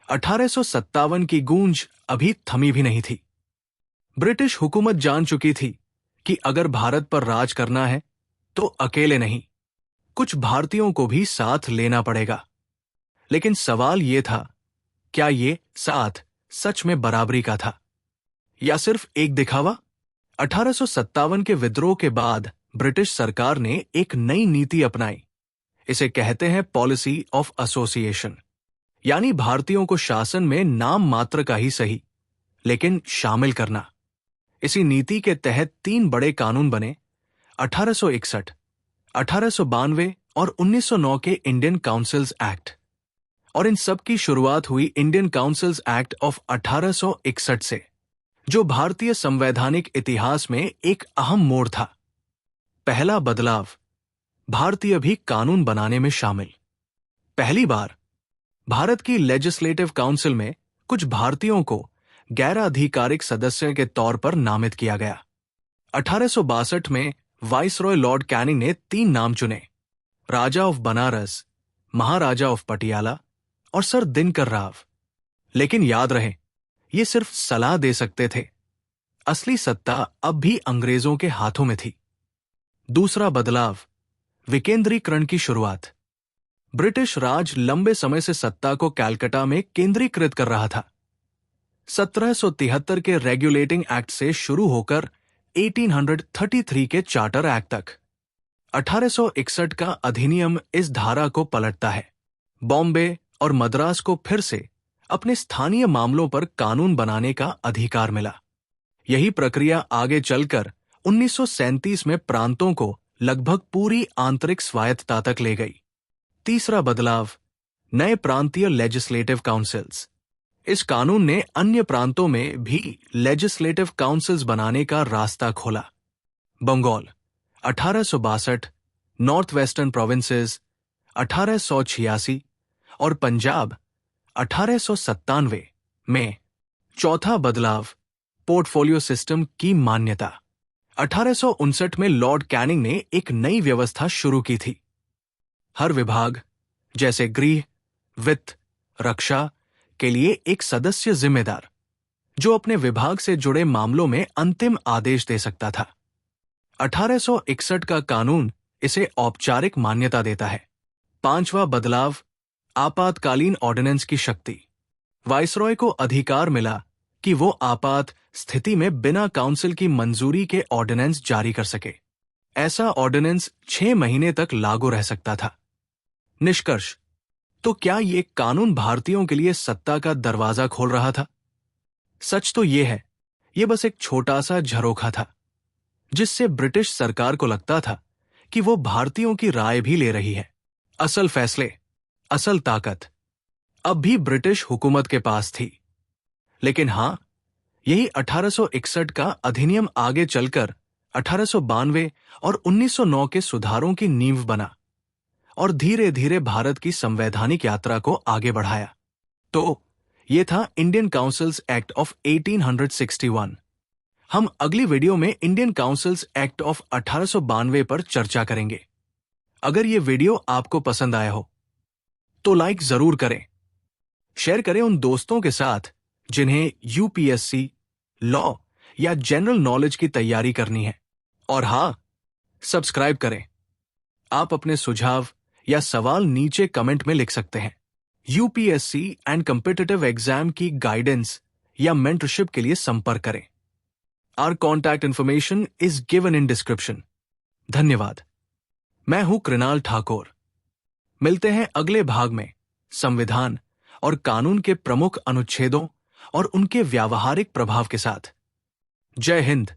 1857 की गूंज अभी थमी भी नहीं थी। ब्रिटिश हुकूमत जान चुकी थी कि अगर भारत पर राज करना है तो अकेले नहीं, कुछ भारतीयों को भी साथ लेना पड़ेगा। लेकिन सवाल यह था, क्या ये साथ सच में बराबरी का था या सिर्फ एक दिखावा? 1857 के विद्रोह के बाद ब्रिटिश सरकार ने एक नई नीति अपनाई। इसे कहते हैं पॉलिसी ऑफ एसोसिएशन, यानी भारतीयों को शासन में नाम मात्र का ही सही लेकिन शामिल करना। इसी नीति के तहत 3 बड़े कानून बने: 1861, 1892 और 1909 के इंडियन काउंसिल्स एक्ट। और इन सब की शुरुआत हुई इंडियन काउंसिल्स एक्ट ऑफ 1861 से, जो भारतीय संवैधानिक इतिहास में एक अहम मोड़ था। पहला बदलाव, भारतीय भी कानून बनाने में शामिल। पहली बार भारत की लेजिस्लेटिव काउंसिल में कुछ भारतीयों को गैर आधिकारिक सदस्य के तौर पर नामित किया गया। 1862 में वाइसरॉय लॉर्ड कैनिंग ने 3 नाम चुने: राजा ऑफ बनारस, महाराजा ऑफ पटियाला और सर दिनकर राव। लेकिन याद रहे, ये सिर्फ सलाह दे सकते थे, असली सत्ता अब भी अंग्रेजों के हाथों में थी। दूसरा बदलाव, विकेंद्रीकरण की शुरुआत। ब्रिटिश राज लंबे समय से सत्ता को कलकत्ता में केंद्रीकृत कर रहा था। 1773 के रेगुलेटिंग एक्ट से शुरू होकर 1833 के चार्टर एक्ट तक 1861 का अधिनियम इस धारा को पलटता है। बॉम्बे और मद्रास को फिर से अपने स्थानीय मामलों पर कानून बनाने का अधिकार मिला। यही प्रक्रिया आगे चलकर 1937 में प्रांतों को लगभग पूरी आंतरिक स्वायत्तता तक ले गई। तीसरा बदलाव, नए प्रांतीय लेजिस्लेटिव काउंसिल्स। इस कानून ने अन्य प्रांतों में भी लेजिस्लेटिव काउंसिल्स बनाने का रास्ता खोला। बंगाल 1862, नॉर्थ वेस्टर्न प्रोविंसेस 1886 और पंजाब 1897 में। चौथा बदलाव, पोर्टफोलियो सिस्टम की मान्यता। 1859 में लॉर्ड कैनिंग ने एक नई व्यवस्था शुरू की थी। हर विभाग जैसे गृह, वित्त, रक्षा के लिए एक सदस्य जिम्मेदार, जो अपने विभाग से जुड़े मामलों में अंतिम आदेश दे सकता था। 1861 का कानून इसे औपचारिक मान्यता देता है। पांचवा बदलाव, आपातकालीन ऑर्डिनेंस की शक्ति। वाइसरॉय को अधिकार मिला कि वो आपात स्थिति में बिना काउंसिल की मंजूरी के ऑर्डिनेंस जारी कर सके। ऐसा ऑर्डिनेंस 6 महीने तक लागू रह सकता था। निष्कर्ष, तो क्या ये कानून भारतीयों के लिए सत्ता का दरवाजा खोल रहा था? सच तो ये है, ये बस एक छोटा सा झरोखा था, जिससे ब्रिटिश सरकार को लगता था कि वो भारतीयों की राय भी ले रही है। असल फैसले, असल ताकत अब भी ब्रिटिश हुकूमत के पास थी। लेकिन हां, यही 1861 का अधिनियम आगे चलकर 1892 और 1909 के सुधारों की नींव बना और धीरे धीरे भारत की संवैधानिक यात्रा को आगे बढ़ाया। तो ये था इंडियन काउंसिल्स एक्ट ऑफ 1861। हम अगली वीडियो में इंडियन काउंसिल्स एक्ट ऑफ 1892 पर चर्चा करेंगे। अगर ये वीडियो आपको पसंद आया हो तो लाइक जरूर करें, शेयर करें उन दोस्तों के साथ जिन्हें यूपीएससी, लॉ या जनरल नॉलेज की तैयारी करनी है। और हां, सब्सक्राइब करें। आप अपने सुझाव या सवाल नीचे कमेंट में लिख सकते हैं। यूपीएससी एंड कॉम्पिटिटिव एग्जाम की गाइडेंस या मेंटरशिप के लिए संपर्क करें। Our contact information is given in description. धन्यवाद। मैं हूं कृणाल ठाकुर। मिलते हैं अगले भाग में संविधान और कानून के प्रमुख अनुच्छेदों और उनके व्यावहारिक प्रभाव के साथ। जय हिंद।